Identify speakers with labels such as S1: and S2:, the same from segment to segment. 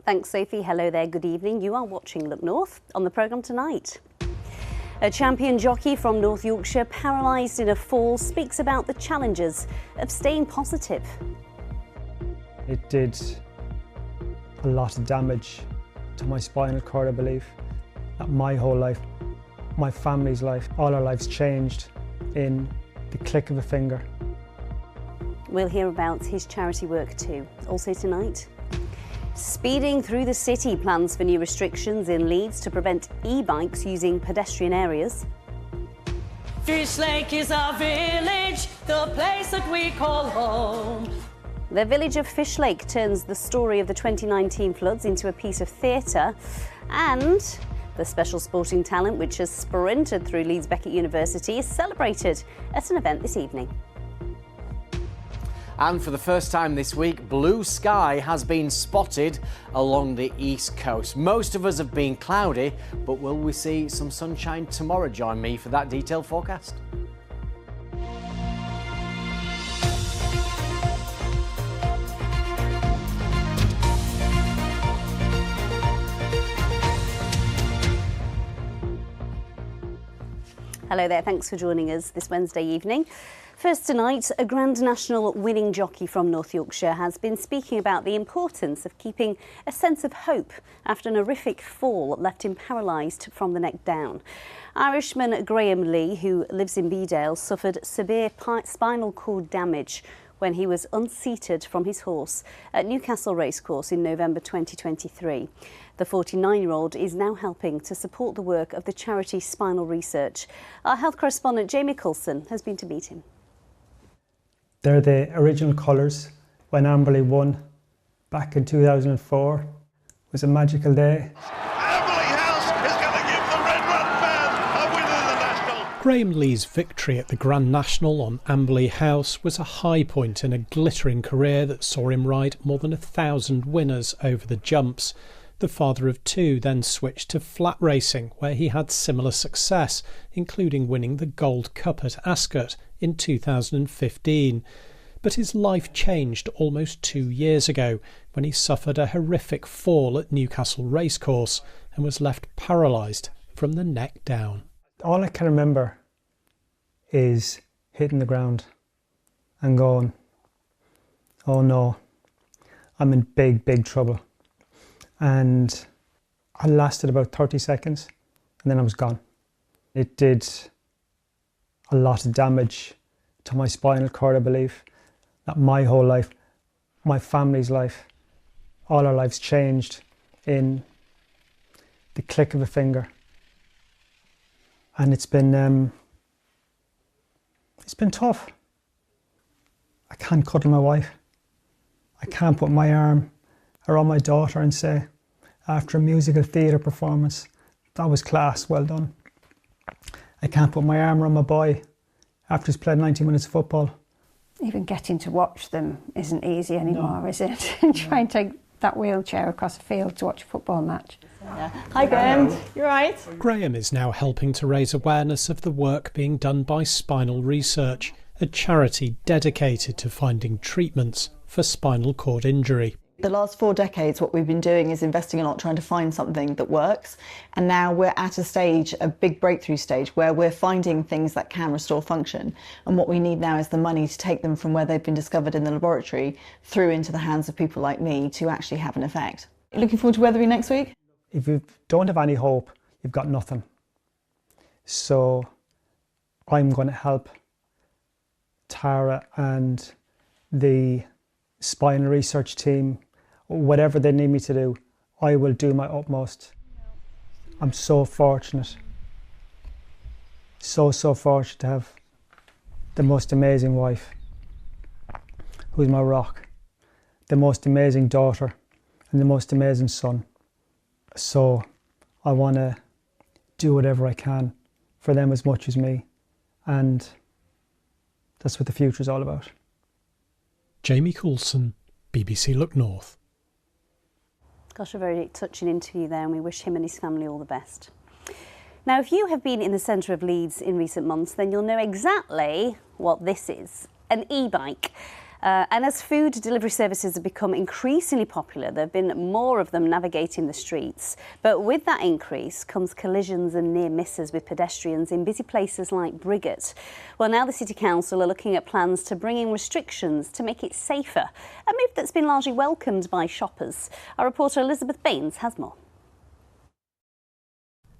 S1: Thanks, Sophie. Hello there, good evening. You are watching Look North. On the programme tonight, a champion jockey from North Yorkshire, paralysed in a fall, speaks about the challenges of staying positive.
S2: It did a lot of damage to my spinal cord, I believe. My whole life, my family's life, all our lives changed in the click of a finger.
S1: We'll hear about his charity work too. Also tonight, speeding through the city, plans for new restrictions in Leeds to prevent e-bikes using pedestrian areas.
S3: Fishlake is our village, the place that we call home.
S1: The village of Fishlake turns the story of the 2019 floods into a piece of theatre, and the special sporting talent which has sprinted through Leeds Beckett University is celebrated at an event this evening.
S4: And for the first time this week, blue sky has been spotted along the east coast. Most of us have been cloudy, but will we see some sunshine tomorrow? Join me for that detailed forecast.
S1: Hello there, thanks for joining us this Wednesday evening. First tonight, a Grand National winning jockey from North Yorkshire has been speaking about the importance of keeping a sense of hope after an horrific fall that left him paralysed from the neck down. Irishman Graham Lee, who lives in Bedale, suffered severe spinal cord damage when he was unseated from his horse at Newcastle Racecourse in November 2023. The 49-year-old is now helping to support the work of the charity Spinal Research. Our health correspondent Jamie Coulson has been to meet him.
S2: They're the original colours when Amberley won back in 2004. It was a magical day.
S5: Graham Lee's victory at the Grand National on Amberley House was a high point in a glittering career that saw him ride more than 1,000 winners over the jumps. The father of two then switched to flat racing, where he had similar success, including winning the Gold Cup at Ascot in 2015. But his life changed almost 2 years ago when he suffered a horrific fall at Newcastle Racecourse and was left paralysed from the neck down.
S2: All I can remember is hitting the ground and going, oh no, I'm in big, big trouble. And I lasted about 30 seconds and then I was gone. It did a lot of damage to my spinal cord, I believe. My whole life, my family's life, all our lives changed in the click of a finger. And it's been tough. I can't cuddle my wife. I can't put my arm around my daughter and say, after a musical theatre performance, that was class, well done. I can't put my arm around my boy after he's played 90 minutes of football.
S6: Even getting to watch them isn't easy anymore, is it? Try and take that wheelchair across a field to watch a football match.
S3: Yeah. Hi Graham, you right?
S5: Graham is now helping to raise awareness of the work being done by Spinal Research, a charity dedicated to finding treatments for spinal cord injury.
S7: The last 4 decades, what we've been doing is investing a lot trying to find something that works. And now we're at a stage, a big breakthrough stage, where we're finding things that can restore function. And what we need now is the money to take them from where they've been discovered in the laboratory through into the hands of people like me to actually have an effect. Looking forward to Weatherby next week?
S2: If you don't have any hope, you've got nothing. So I'm going to help Tara and the Spinal Research team. Whatever they need me to do, I will do my utmost. I'm so fortunate, so fortunate to have the most amazing wife, who's my rock, the most amazing daughter, and the most amazing son. So I want to do whatever I can for them as much as me, and that's what the future is all about.
S5: Jamie Coulson, BBC Look North.
S1: Gosh, a very touching interview there, and we wish him and his family all the best. Now, if you have been in the centre of Leeds in recent months, then you'll know exactly what this is, an e-bike. And as food delivery services have become increasingly popular, there have been more of them navigating the streets. But with that increase comes collisions and near misses with pedestrians in busy places like Briggate. Well, now the City Council are looking at plans to bring in restrictions to make it safer, a move that's been largely welcomed by shoppers. Our reporter Elizabeth Baines has more.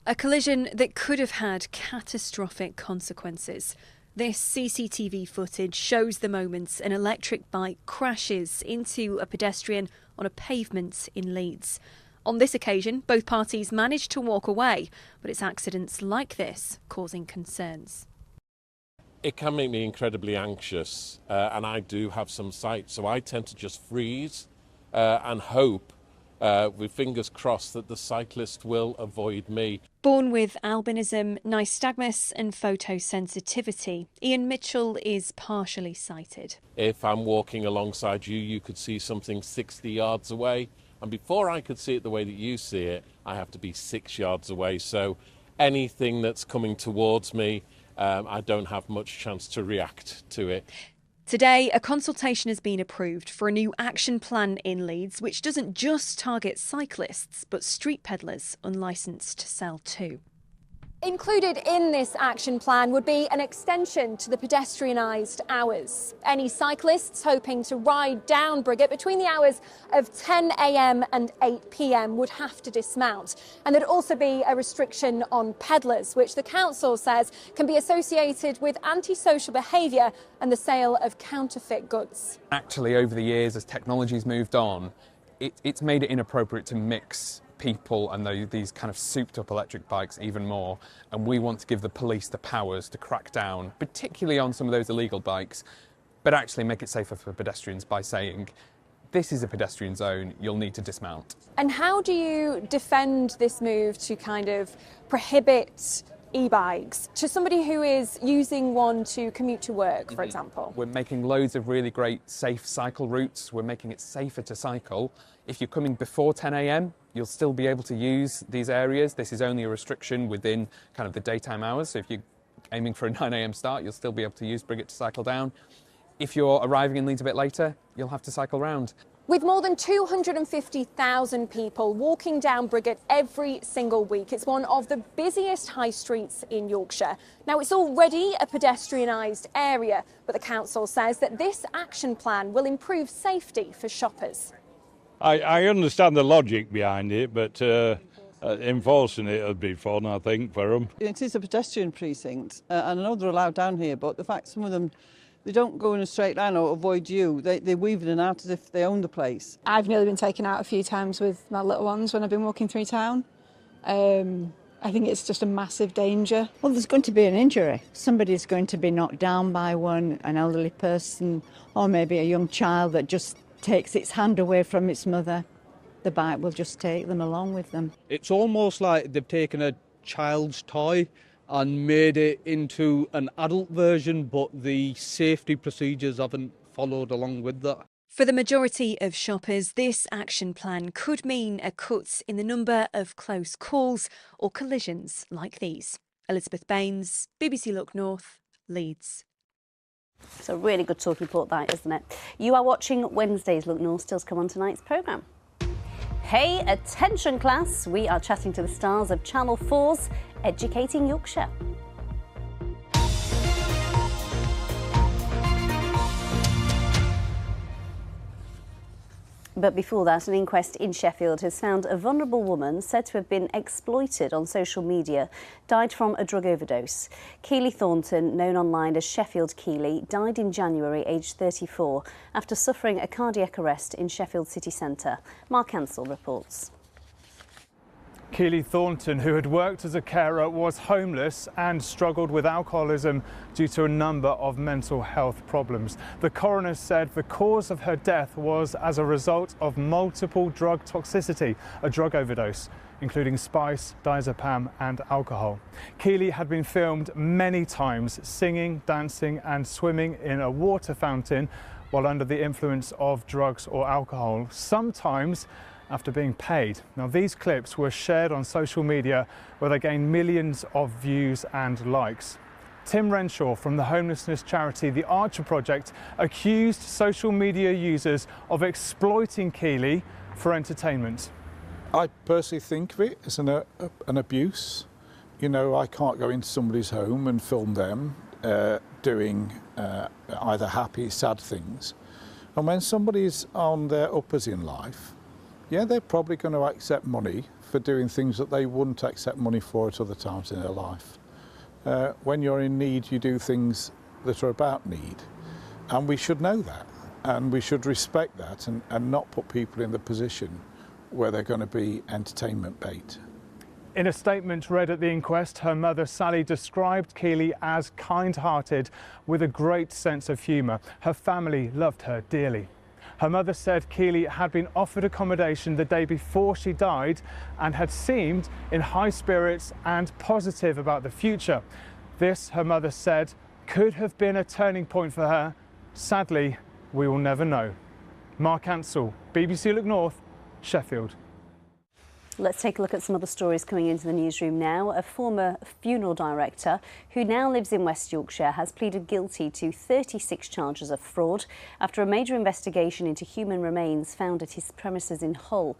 S8: A collision that could have had catastrophic consequences. This CCTV footage shows the moments an electric bike crashes into a pedestrian on a pavement in Leeds. On this occasion, both parties managed to walk away, but it's accidents like this causing concerns.
S9: It can make me incredibly anxious, and I do have some sight, so I tend to just freeze and hope, with fingers crossed, that the cyclist will avoid me.
S8: Born with albinism, nystagmus and photosensitivity, Ian Mitchell is partially sighted.
S9: If I'm walking alongside you, you could see something 60 yards away, and before I could see it the way that you see it, I have to be 6 yards away. So anything that's coming towards me, I don't have much chance to react to it.
S8: Today, a consultation has been approved for a new action plan in Leeds, which doesn't just target cyclists, but street peddlers unlicensed to sell too.
S10: Included in this action plan would be an extension to the pedestrianised hours. Any cyclists hoping to ride down Briggate between the hours of 10 a.m. and 8 p.m. would have to dismount. And there'd also be a restriction on peddlers, which the council says can be associated with antisocial behaviour and the sale of counterfeit goods.
S11: Actually, over the years, as technology's moved on, it's made it inappropriate to mix people and these kind of souped up electric bikes even more, and we want to give the police the powers to crack down, particularly on some of those illegal bikes, but actually make it safer for pedestrians by saying, this is a pedestrian zone, you'll need to dismount.
S10: And how do you defend this move to kind of prohibit e-bikes to somebody who is using one to commute to work, for example?
S11: We're making loads of really great safe cycle routes. We're making it safer to cycle. If you're coming before 10 a.m, you'll still be able to use these areas. This is only a restriction within kind of the daytime hours. So if you're aiming for a 9 a.m. start, you'll still be able to use Briggate to cycle down. If you're arriving in Leeds a bit later, you'll have to cycle round.
S10: With more than 250,000 people walking down Briggate every single week, it's one of the busiest high streets in Yorkshire. Now, it's already a pedestrianised area, but the council says that this action plan will improve safety for shoppers.
S12: I understand the logic behind it, but enforcing it would be fun, I think, for them.
S13: It is a pedestrian precinct, and I know they're allowed down here, but the fact some of them, they don't go in a straight line or avoid you. They weave in and out as if they own the place.
S14: I've nearly been taken out a few times with my little ones when I've been walking through town. I think it's just a massive danger.
S6: Well, there's going to be an injury. Somebody's going to be knocked down by one, an elderly person, or maybe a young child that just takes its hand away from its mother. The bike will just take them along with them.
S15: It's almost like they've taken a child's toy and made it into an adult version, but the safety procedures haven't followed along with that.
S8: For the majority of shoppers, this action plan could mean a cut in the number of close calls or collisions like these. Elizabeth Baines, BBC Look North, Leeds.
S1: It's a really good talk report, that, isn't it? You are watching Wednesday's Look North, still to come on tonight's programme. Hey, attention class, we are chatting to the stars of Channel 4's Educating Yorkshire. But before that, an inquest in Sheffield has found a vulnerable woman said to have been exploited on social media died from a drug overdose. Keely Thornton, known online as Sheffield Keely, died in January, aged 34, after suffering a cardiac arrest in Sheffield city centre. Mark Ansell reports.
S16: Keely Thornton, who had worked as a carer, was homeless and struggled with alcoholism due to a number of mental health problems. The coroner said the cause of her death was as a result of multiple drug toxicity, a drug overdose, including spice, diazepam and alcohol. Keely had been filmed many times singing, dancing and swimming in a water fountain while under the influence of drugs or alcohol, sometimes after being paid. Now, these clips were shared on social media where they gained millions of views and likes. Tim Renshaw from the homelessness charity The Archer Project accused social media users of exploiting Keely for entertainment.
S17: I personally think of it as an abuse. You know, I can't go into somebody's home and film them doing either happy, sad things. And when somebody's on their uppers in life, yeah, they're probably going to accept money for doing things that they wouldn't accept money for at other times in their life. When you're in need, you do things that are about need. And we should know that. And we should respect that and not put people in the position where they're going to be entertainment bait.
S16: In a statement read at the inquest, her mother Sally described Keely as kind-hearted with a great sense of humour. Her family loved her dearly. Her mother said Keely had been offered accommodation the day before she died and had seemed in high spirits and positive about the future. This, her mother said, could have been a turning point for her. Sadly, we will never know. Mark Ansell, BBC Look North, Sheffield.
S1: Let's take a look at some other stories coming into the newsroom now. A former funeral director who now lives in West Yorkshire has pleaded guilty to 36 charges of fraud after a major investigation into human remains found at his premises in Hull.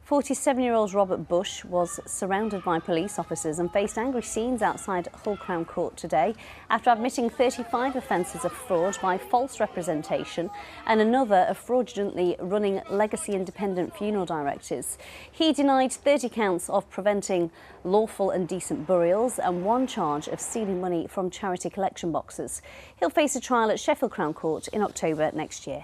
S1: 47-year-old Robert Bush was surrounded by police officers and faced angry scenes outside Hull Crown Court today after admitting 35 offences of fraud by false representation and another of fraudulently running legacy independent funeral directors. He denied 30 counts of preventing lawful and decent burials and one charge of stealing money from charity collection boxes. He'll face a trial at Sheffield Crown Court in October next year.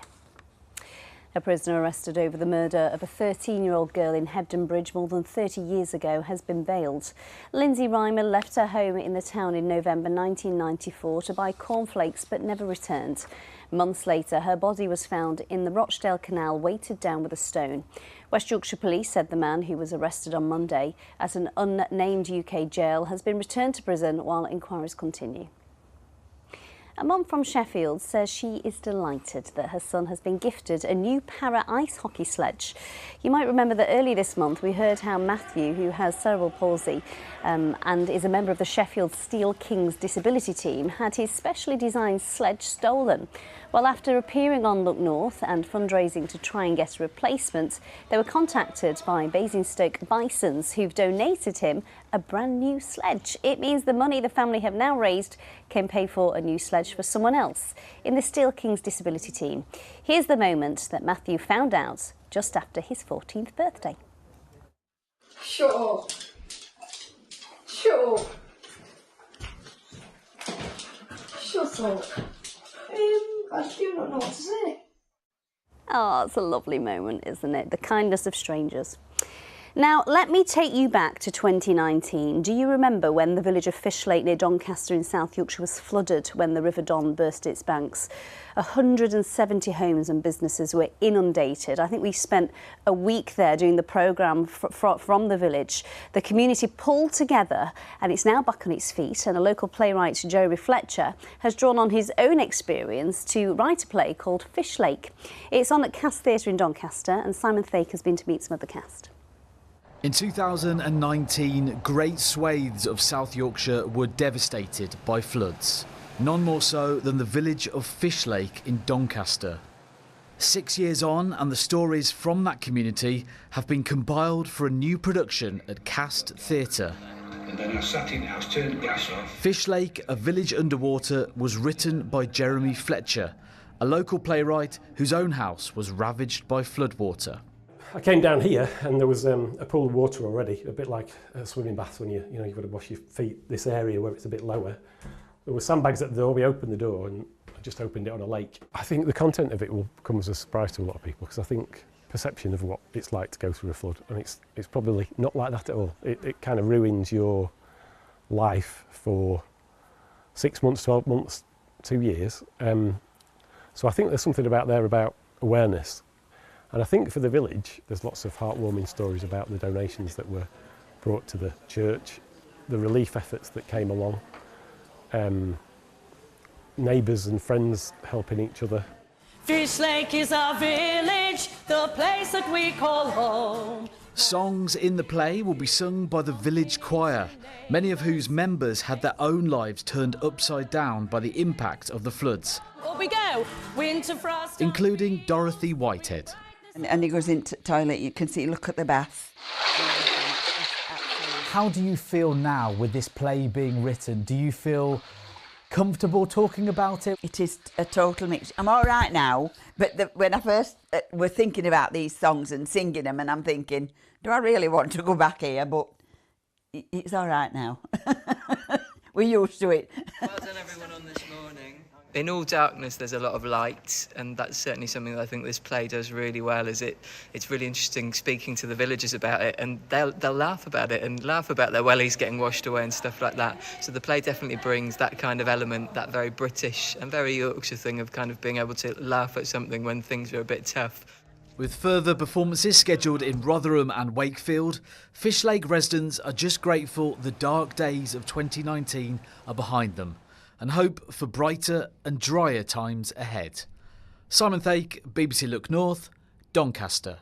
S1: A prisoner arrested over the murder of a 13-year-old girl in Hebden Bridge more than 30 years ago has been bailed. Lindsay Reimer left her home in the town in November 1994 to buy cornflakes but never returned. Months later, her body was found in the Rochdale Canal, weighted down with a stone. West Yorkshire Police said the man, who was arrested on Monday at an unnamed UK jail, has been returned to prison while inquiries continue. A mum from Sheffield says she is delighted that her son has been gifted a new para-ice hockey sledge. You might remember that early this month we heard how Matthew, who has cerebral palsy and is a member of the Sheffield Steel Kings disability team, had his specially designed sledge stolen. Well, after appearing on Look North and fundraising to try and get a replacement, they were contacted by Basingstoke Bisons, who've donated him a brand new sledge. It means the money the family have now raised can pay for a new sledge for someone else in the Steel Kings disability team. Here's the moment that Matthew found out just after his 14th birthday.
S18: Shut up. Shut up. Shut up. I do not know what to say.
S1: Oh, it's a lovely moment, isn't it? The kindness of strangers. Now, let me take you back to 2019. Do you remember when the village of Fishlake near Doncaster in South Yorkshire was flooded when the River Don burst its banks? 170 homes and businesses were inundated. I think we spent a week there doing the programme from the village. The community pulled together and it's now back on its feet, and a local playwright, Jeremy Fletcher, has drawn on his own experience to write a play called Fishlake. It's on at Cast Theatre in Doncaster, and Simon Thake has been to meet some of the cast.
S19: In 2019, great swathes of South Yorkshire were devastated by floods. None more so than the village of Fishlake in Doncaster. 6 years on, and the stories from that community have been compiled for a new production at Cast Theatre.
S20: And then I sat in the house, turned the gas off.
S19: Fishlake, a village underwater, was written by Jeremy Fletcher, a local playwright whose own house was ravaged by floodwater.
S21: I came down here and there was a pool of water already, a bit like a swimming bath when you've got to wash your feet, this area where it's a bit lower. There were sandbags at the door, we opened the door and I just opened it on a lake. I think the content of it will come as a surprise to a lot of people, because I think perception of what it's like to go through a flood, and it's probably not like that at all. It kind of ruins your life for 6 months, 12 months, 2 years. So I think there's something about awareness. And I think for the village, there's lots of heartwarming stories about the donations that were brought to the church, the relief efforts that came along, neighbours and friends helping each other.
S3: Fishlake is our village, the place that we call home.
S19: Songs in the play will be sung by the village choir, many of whose members had their own lives turned upside down by the impact of the floods,
S3: Up we go. Winter frost.
S19: including Dorothy Whitehead.
S4: And he goes into the toilet, you can see, look at the bath.
S22: How do you feel now with this play being written? Do you feel comfortable talking about it?
S4: It is a total mix. I'm all right now, but when I first were thinking about these songs and singing them, and I'm thinking, do I really want to go back here? But it's all right now. We're used to it.
S23: Well done everyone on this morning. In all darkness there's a lot of light, and that's certainly something that I think this play does really well. It's really interesting speaking to the villagers about it, and they'll laugh about it and laugh about their wellies getting washed away and stuff like that. So the play definitely brings that kind of element, that very British and very Yorkshire thing of kind of being able to laugh at something when things are a bit tough.
S19: With further performances scheduled in Rotherham and Wakefield, Fishlake residents are just grateful the dark days of 2019 are behind them and hope for brighter and drier times ahead. Simon Thake, BBC Look North, Doncaster.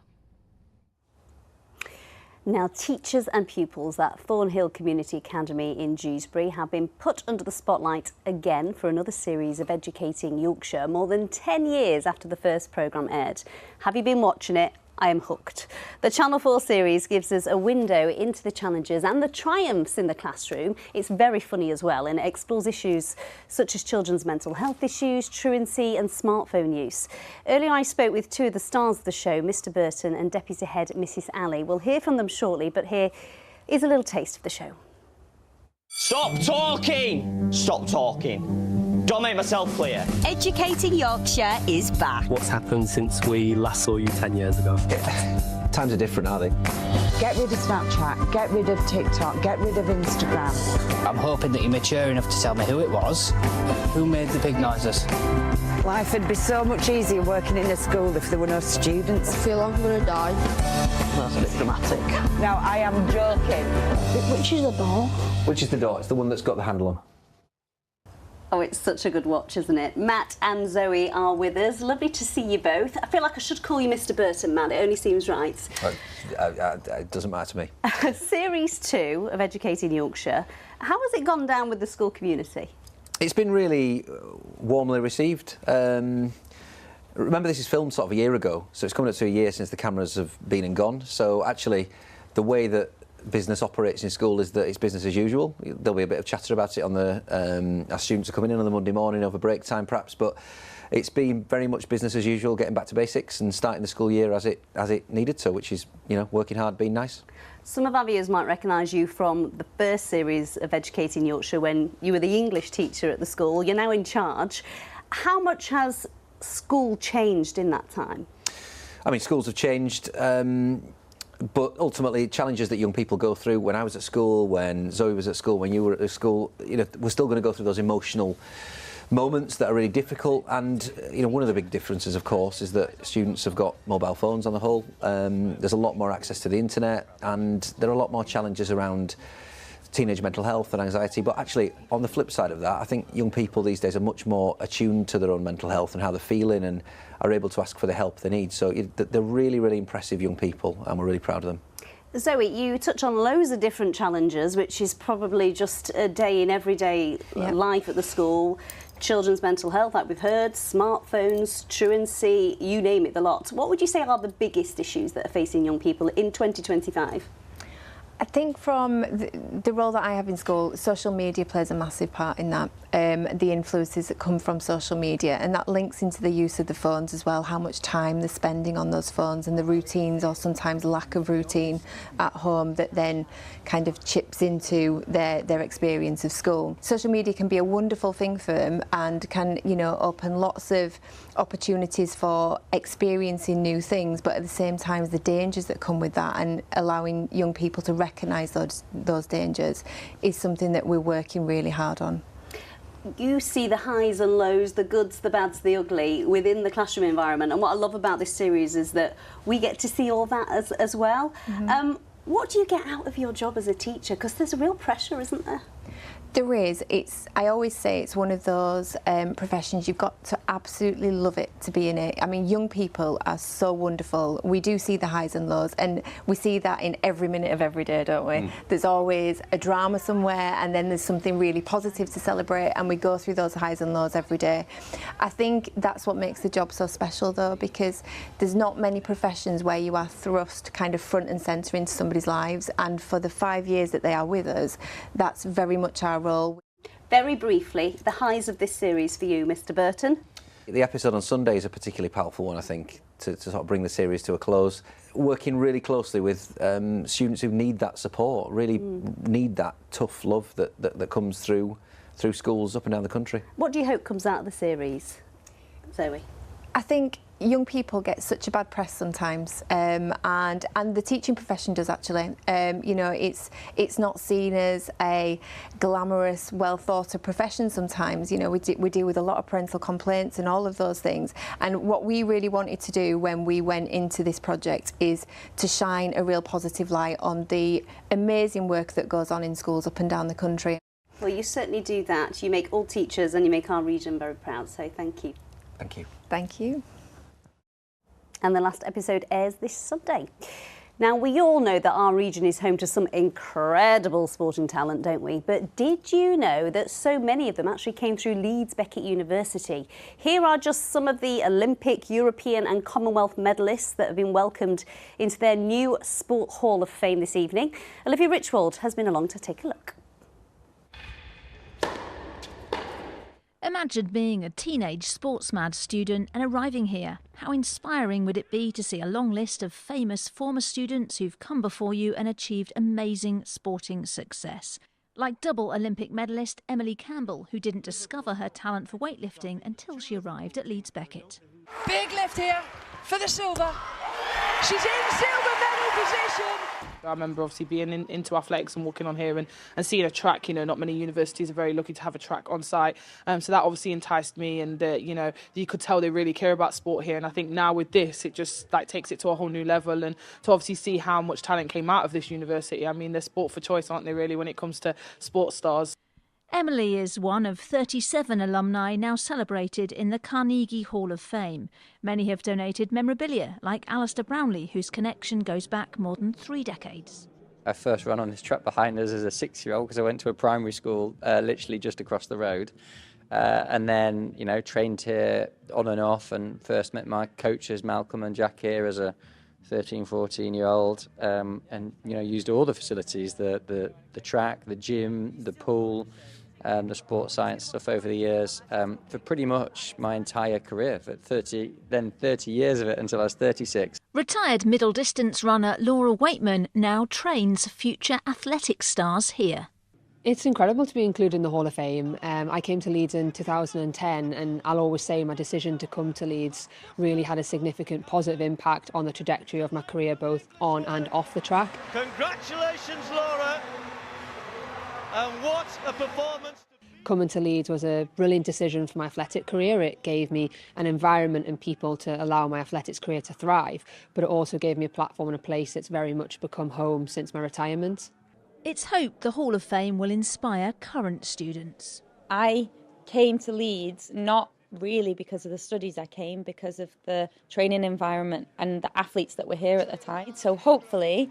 S1: Now, teachers and pupils at Thornhill Community Academy in Dewsbury have been put under the spotlight again for another series of Educating Yorkshire, more than 10 years after the first programme aired. Have you been watching it? I am hooked. The Channel 4 series gives us a window into the challenges and the triumphs in the classroom. It's very funny as well, and it explores issues such as children's mental health issues, truancy and smartphone use. Earlier I spoke with two of the stars of the show, Mr Burton and Deputy Head Mrs Ali. We'll hear from them shortly, but here is a little taste of the show.
S24: Stop talking! Stop talking. Do I make myself clear?
S25: Educating Yorkshire is back.
S26: What's happened since we last saw you 10 years ago?
S27: Times are different, aren't they?
S4: Get rid of Snapchat, get rid of TikTok, get rid of Instagram.
S28: I'm hoping that you're mature enough to tell me who it was. Who made the big noises?
S4: Life would be so much easier working in a school if there were no students.
S18: I feel like I'm going to die.
S27: That's a bit dramatic.
S4: No, I am joking.
S18: Which is the door?
S27: Which is the door? It's the one that's got the handle on.
S1: Oh, it's such a good watch, isn't it? Matt and Zoe are with us. Lovely to see you both. I feel like I should call you Mr Burton, Matt. It only seems right.
S27: It doesn't matter to me.
S1: Series 2 of Educating Yorkshire. How has it gone down with the school community?
S27: It's been really warmly received. Remember, this is filmed sort of a year ago, so it's coming up to a year since the cameras have been and gone. So actually, the way that business operates in school is that it's business as usual. There'll be a bit of chatter about it on the our students are coming in on the Monday morning over break time perhaps, but it's been very much business as usual, getting back to basics and starting the school year as it needed to, which is, you know, working hard, being nice.
S1: Some of our viewers might recognise you from the first series of Educating Yorkshire when you were the English teacher at the school. You're now in charge. How much has school changed in that time?
S27: I mean, schools have changed. But ultimately, challenges that young people go through, when I was at school, when Zoe was at school, when you were at school, you know, we're still going to go through those emotional moments that are really difficult. And, you know, one of the big differences, of course, is that students have got mobile phones on the whole. There's a lot more access to the internet, and there are a lot more challenges around teenage mental health and anxiety. But actually, on the flip side of that, I think young people these days are much more attuned to their own mental health and how they're feeling, and are able to ask for the help they need. So they're really, really impressive young people, and we're really proud of them.
S1: Zoe, you touch on loads of different challenges, which is probably just a day in everyday life at the school. Children's mental health, like we've heard, smartphones, truancy, you name it, the lot. What would you say are the biggest issues that are facing young people in 2025?
S29: I think from the role that I have in school, social media plays a massive part in that. The influences that come from social media, and that links into the use of the phones as well, how much time they're spending on those phones and the routines, or sometimes lack of routine at home, that then kind of chips into their experience of school. Social media can be a wonderful thing for them and can, you know, open lots of opportunities for experiencing new things, but at the same time the dangers that come with that, and allowing young people to recognise those dangers is something that we're working really hard on.
S1: You see the highs and lows, the goods, the bads, the ugly within the classroom environment, and what I love about this series is that we get to see all that as well. What do you get out of your job as a teacher? Because there's a real pressure, isn't there?
S29: There is. I always say it's one of those professions you've got to absolutely love it to be in it. I mean, young people are so wonderful. We do see the highs and lows, and we see that in every minute of every day, don't we? There's always a drama somewhere, and then there's something really positive to celebrate, and we go through those highs and lows every day. I think that's what makes the job so special, though, because there's not many professions where you are thrust kind of front and centre into somebody's lives, and for the 5 years that they are with us, that's very much our role.
S1: Very briefly, the highs of this series for you, Mr. Burton.
S27: The episode on Sunday is a particularly powerful one, I think, to sort of bring the series to a close. Working really closely with students who need that support, really need that tough love that comes through schools up and down the country. What
S1: do you hope comes out of the series, Zoe?
S29: I think young people get such a bad press sometimes, and the teaching profession does actually. You know, it's not seen as a glamorous, well thought of profession sometimes. You know, we deal with a lot of parental complaints and all of those things. And what we really wanted to do when we went into this project is to shine a real positive light on the amazing work that goes on in schools up and down the country.
S1: Well, you certainly do that. You make all teachers and you make our region very proud, so thank you.
S27: Thank you.
S29: Thank you.
S1: And the last episode airs this Sunday. Now, we all know that our region is home to some incredible sporting talent, don't we? But did you know that so many of them actually came through Leeds Beckett University? Here are just some of the Olympic, European and Commonwealth medalists that have been welcomed into their new Sport Hall of Fame this evening. Olivia Richwald has been along to take a look.
S2: Imagine being a teenage sports-mad student and arriving here. How inspiring would it be to see a long list of famous former students who've come before you and achieved amazing sporting success? Like double Olympic medalist Emily Campbell, who didn't discover her talent for weightlifting until she arrived at Leeds Beckett.
S5: Big lift here for the silver. She's in silver medal position. I remember obviously being into athletics and walking on here and seeing a track. You know, not many universities are very lucky to have a track on site. So that obviously enticed me, and you know, you could tell they really care about sport here. And I think now with this, it just like takes it to a whole new level. And to obviously see how much talent came out of this university. I mean, they're sport for choice, aren't they, really, when it comes to sports stars.
S2: Emily is one of 37 alumni now celebrated in the Carnegie Hall of Fame. Many have donated memorabilia, like Alistair Brownlee, whose connection goes back more than 3 decades.
S7: I first ran on this track behind us as a 6-year-old because I went to a primary school literally just across the road. And then, you know, trained here on and off, and first met my coaches, Malcolm and Jack, here as a 13, 14-year-old, and, you know, used all the facilities, the track, the gym, the pool, the sports science stuff over the years for pretty much my entire career, for 30 years of it until I was 36.
S2: Retired middle distance runner Laura Waitman now trains future athletic stars here.
S9: It's incredible to be included in the Hall of Fame. I came to Leeds in 2010, and I'll always say my decision to come to Leeds really had a significant positive impact on the trajectory of my career, both on and off the track.
S10: Congratulations, Laura, and what a performance.
S9: Coming to Leeds was a brilliant decision for my athletic career. It gave me an environment and people to allow my athletics career to thrive, but it also gave me a platform and a place that's very much become home since my retirement.
S2: It's hoped the Hall of Fame will inspire current students.
S11: I came to Leeds not really because of the studies. I came because of the training environment and the athletes that were here at the time. So hopefully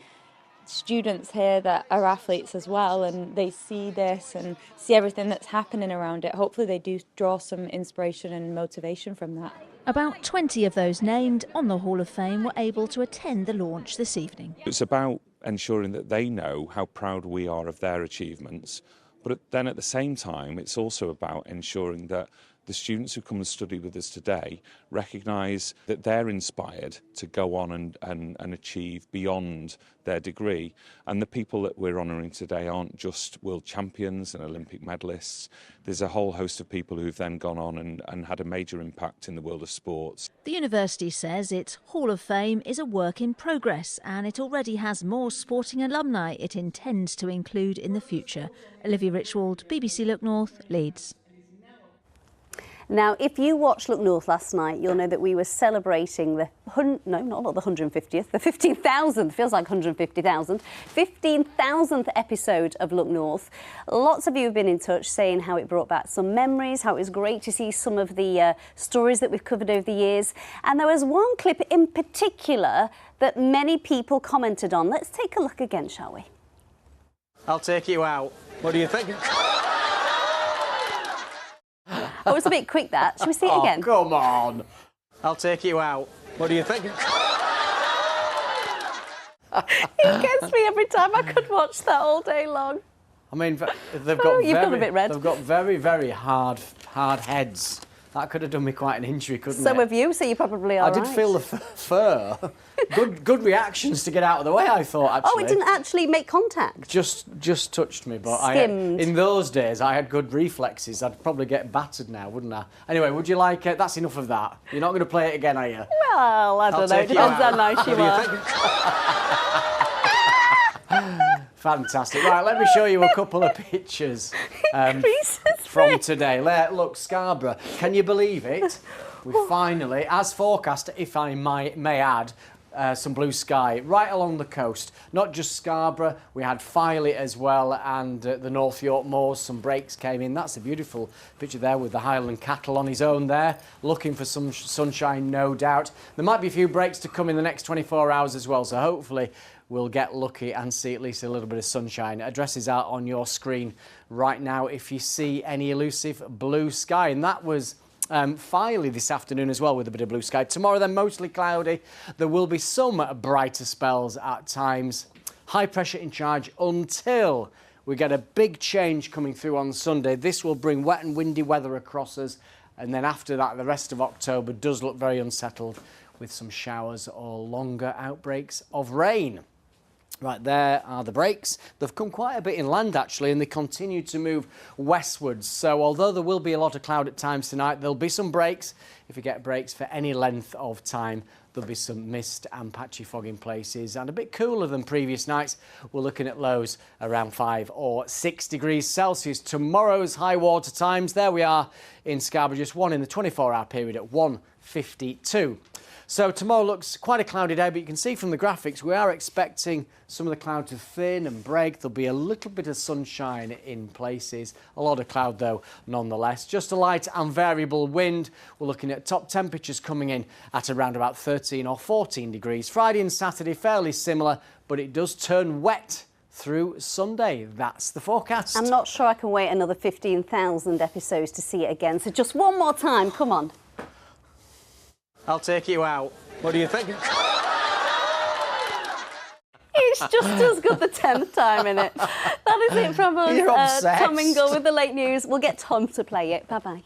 S11: students here that are athletes as well, and they see this and see everything that's happening around it, hopefully they do draw some inspiration and motivation from that.
S2: About 20 of those named on the Hall of Fame were able to attend the launch this evening.
S12: It's about ensuring that they know how proud we are of their achievements, but then at the same time it's also about ensuring that the students who come and study with us today recognise that they're inspired to go on and achieve beyond their degree. And the people that we're honouring today aren't just world champions and Olympic medalists. There's a whole host of people who've then gone on and had a major impact in the world of sports.
S2: The university says its Hall of Fame is a work in progress, and it already has more sporting alumni it intends to include in the future. Olivia Richwald, BBC Look North, Leeds.
S1: Now, if you watched Look North last night, you'll know that we were celebrating the, not the 150th, the 15,000th, feels like 150,000, 15,000th episode of Look North. Lots of you have been in touch saying how it brought back some memories, how it was great to see some of the stories that we've covered over the years. And there was one clip in particular that many people commented on. Let's take a look again, shall we?
S6: I'll take you out. What do you think?
S1: Oh, it's a bit quick, that. Shall we see it again?
S6: Come on. I'll take you out. What do you think?
S1: It gets me every time. I could watch that all day long.
S6: I mean, they've got
S1: you've gone a bit red.
S6: They've got very, very hard heads. That could have done me quite an injury, couldn't it?
S1: So have you, so you're probably all right.
S6: I did feel the fur. Good reactions to get out of the way, I thought, actually.
S1: Oh, it didn't actually make contact?
S6: Just touched me, but
S1: in
S6: those days I had good reflexes. I'd probably get battered now, wouldn't I? Anyway, would you like it? That's enough of that. You're not going to play it again, are you?
S1: Well, I don't know. It depends how nice you are.
S6: Fantastic. Right, let me show you a couple of pictures from today. Look, Scarborough. Can you believe it? We finally, as forecast, if I may add, some blue sky right along the coast. Not just Scarborough, we had Filey as well, and the North York Moors. Some breaks came in. That's a beautiful picture there with the Highland cattle on his own there, looking for some sunshine, no doubt. There might be a few breaks to come in the next 24 hours as well, so hopefully we'll get lucky and see at least a little bit of sunshine. Address is out on your screen right now if you see any elusive blue sky. And that was Filey this afternoon as well with a bit of blue sky. Tomorrow then mostly cloudy. There will be some brighter spells at times. High pressure in charge until we get a big change coming through on Sunday. This will bring wet and windy weather across us. And then after that, the rest of October does look very unsettled with some showers or longer outbreaks of rain. Right, there are the breaks. They've come quite a bit inland, actually, and they continue to move westwards. So although there will be a lot of cloud at times tonight, there'll be some breaks. If you get breaks for any length of time, there'll be some mist and patchy fog in places and a bit cooler than previous nights. We're looking at lows around 5 or 6 degrees Celsius. Tomorrow's high water times, there we are in Scarborough, just one in the 24-hour period at 1:52. So tomorrow looks quite a cloudy day, but you can see from the graphics we are expecting some of the cloud to thin and break. There'll be a little bit of sunshine in places. A lot of cloud, though, nonetheless. Just a light and variable wind. We're looking at top temperatures coming in at around about 13 or 14 degrees. Friday and Saturday, fairly similar, but it does turn wet through Sunday. That's the forecast.
S1: I'm not sure I can wait another 15,000 episodes to see it again. So just one more time, come on.
S6: I'll take you out. What do you think?
S1: It's just as good the 10th time, innit? That is it from us.
S6: You're obsessed.
S1: Tom Ingle with the late news. We'll get Tom to play it. Bye-bye.